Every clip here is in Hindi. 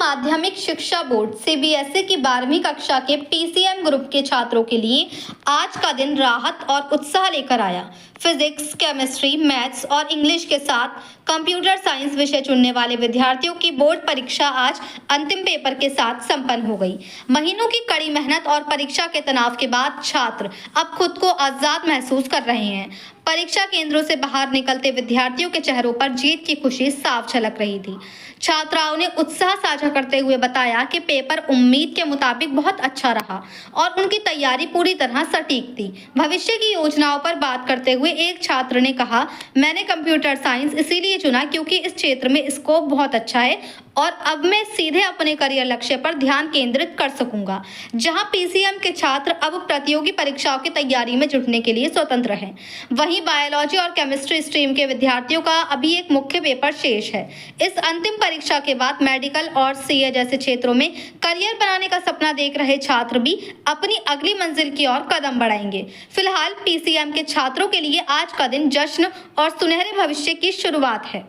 माध्यमिक शिक्षा बोर्ड सीबीएसई की 12वीं कक्षा के पीसीएम ग्रुप के छात्रों के लिए आज का दिन राहत और उत्साह लेकर आया। फिजिक्स, केमिस्ट्री, मैथ्स और इंग्लिश के साथ कंप्यूटर साइंस विषय चुनने वाले विद्यार्थियों की बोर्ड परीक्षा आज अंतिम पेपर के साथ संपन्न हो गई। महीनों की कड़ी मेहनत और परीक्षा के तनाव के बाद छात्र अब खुद को आजाद महसूस कर रहे हैं। परीक्षा केंद्रों से बाहर निकलते विद्यार्थियों के चेहरों पर जीत की खुशी साफ झलक रही थी। छात्राओं ने उत्साह साझा करते हुए बताया कि पेपर उम्मीद के मुताबिक बहुत अच्छा रहा और उनकी तैयारी पूरी तरह सटीक थी। भविष्य की योजनाओं पर बात करते हुए एक छात्र ने कहा, मैंने कंप्यूटर साइंस इसीलिए चुना क्योंकि इस क्षेत्र में स्कोप बहुत अच्छा है और अब मैं सीधे अपने करियर लक्ष्य पर ध्यान केंद्रित कर सकूंगा। जहां पीसीएम के छात्र अब प्रतियोगी परीक्षाओं की तैयारी में जुटने के लिए स्वतंत्र हैं, वहीं बायोलॉजी और केमिस्ट्री स्ट्रीम के विद्यार्थियों का अभी एक मुख्य पेपर शेष है। इस अंतिम परीक्षा के बाद मेडिकल और सीए जैसे क्षेत्रों में करियर बनाने का सपना देख रहे छात्र भी अपनी अगली मंजिल की ओर कदम बढ़ाएंगे। फिलहाल पीसीएम के छात्रों के लिए आज का दिन जश्न और सुनहरे भविष्य की शुरुआत है।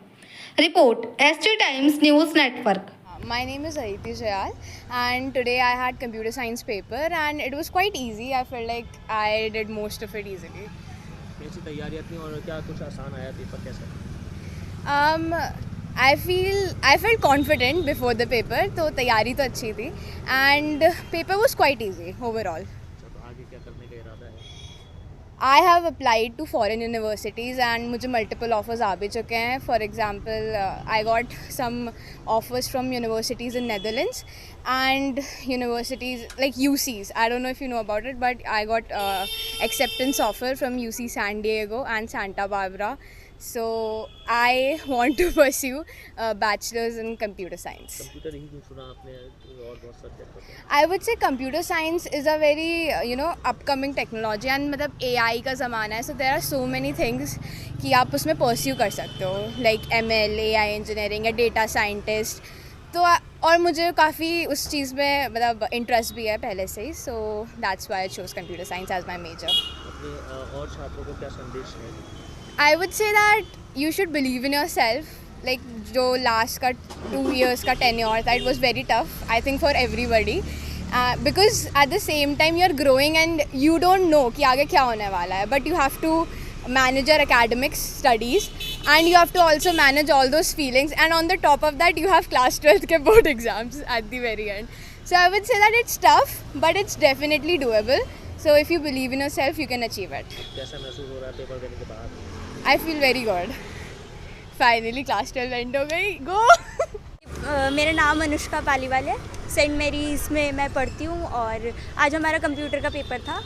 Report ST Times News Network. My name is Aditi Jayal and today I had computer science paper and it was quite easy. I felt like I did most of it easily. कैसी तैयारियां थी और क्या कुछ आसान आया पेपर कैसा? I felt confident before the paper, तो तैयारी तो अच्छी थी and paper was quite easy overall. तो आगे क्या करने का इरादा है? I have applied to foreign universities and मुझे multiple offers आ भी चुके हैं. For example, I got some offers from universities in Netherlands and universities like UCs. I don't know if you know about it, but I got acceptance offer from UC San Diego and Santa Barbara. So I want to pursue a bachelor's in computer science. Computer ही क्यों चुना आपने और बहुत सब्जेक्ट होते हैं? I would say computer science is a very upcoming technology and मतलब AI का ज़माना है, so there are so many things कि आप उसमें pursue कर सकते हो like ML, AI engineering या data scientist. तो और मुझे काफ़ी उस चीज़ में मतलब इंटरेस्ट भी है पहले से ही, so that's why I chose computer science as my major. अपने और छात्रों को क्या संदेश है? I would say that you should believe in yourself. Like जो last का 2 years का tenure था, it was very tough I think for everybody because at the same time you're growing and you don't know कि आगे क्या होने वाला है, but you have to manage your academic studies and you have to also manage all those feelings and on the top of that you have class 12th के board exams at the very end. So I would say that it's tough but it's definitely doable. So if you believe in yourself you can achieve it. कैसा महसूस हो रहा है पेपर देने के बाद? I feel very good. Finally class 12 end हो गई. Go! मेरा नाम अनुष्का पालीवाल है। सेंट मैरीज में मैं पढ़ती हूँ और आज हमारा कंप्यूटर का पेपर था।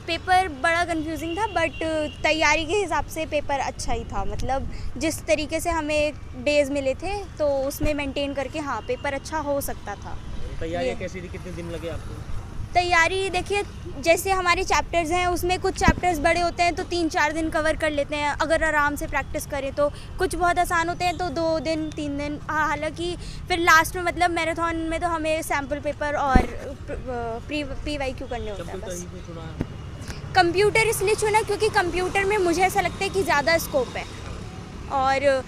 पेपर बड़ा कंफ्यूजिंग था बट तैयारी के हिसाब से पेपर अच्छा ही था। मतलब जिस तरीके से हमें डेज मिले थे तो उसमें मेंटेन करके हाँ पेपर अच्छा हो सकता था। तैयारियां कैसी थी? कितने दिन लगे आपको? तैयारी देखिए, जैसे हमारे चैप्टर्स हैं उसमें कुछ चैप्टर्स बड़े होते हैं तो 3-4 दिन कवर कर लेते हैं अगर आराम से प्रैक्टिस करें तो। कुछ बहुत आसान होते हैं तो 2 दिन 3 दिन। हालांकि फिर लास्ट में मतलब मैराथन में तो हमें सैम्पल पेपर और PYQ करने होते हैं बस। कंप्यूटर इसलिए चुना क्योंकि कंप्यूटर में मुझे ऐसा लगता है कि ज़्यादा स्कोप है और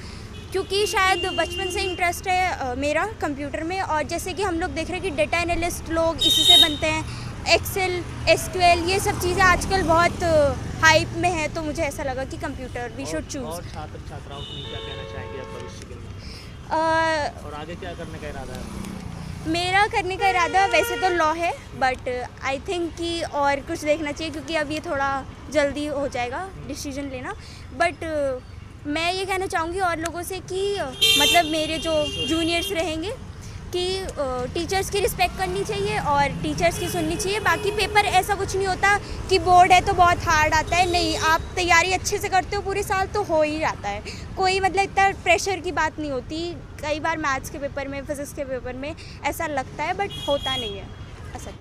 क्योंकि शायद बचपन से इंटरेस्ट है मेरा कंप्यूटर में। और जैसे कि हम लोग देख रहे हैं कि डेटा एनालिस्ट लोग इसी से बनते हैं, एक्सेल, SQL ये सब चीज़ें आजकल बहुत हाइप में है, तो मुझे ऐसा लगा कि कंप्यूटर वी शुड चूज। और छात्र छात्राओं को क्या कहना चाहेंगे आप भविष्य के लिए? और आगे क्या करने का इरादा है? मेरा करने का इरादा वैसे तो लॉ है बट आई थिंक कि और कुछ देखना चाहिए क्योंकि अब ये थोड़ा जल्दी हो जाएगा डिसीजन लेना। बट मैं ये कहना चाहूँगी और लोगों से कि मतलब मेरे जो जूनियर्स रहेंगे कि टीचर्स की रिस्पेक्ट करनी चाहिए और टीचर्स की सुननी चाहिए। बाकी पेपर ऐसा कुछ नहीं होता कि बोर्ड है तो बहुत हार्ड आता है, नहीं, आप तैयारी अच्छे से करते हो पूरे साल तो हो ही जाता है। कोई मतलब इतना प्रेशर की बात नहीं होती। कई बार मैथ्स के पेपर में, फिजिक्स के पेपर में ऐसा लगता है बट होता नहीं है ऐसा।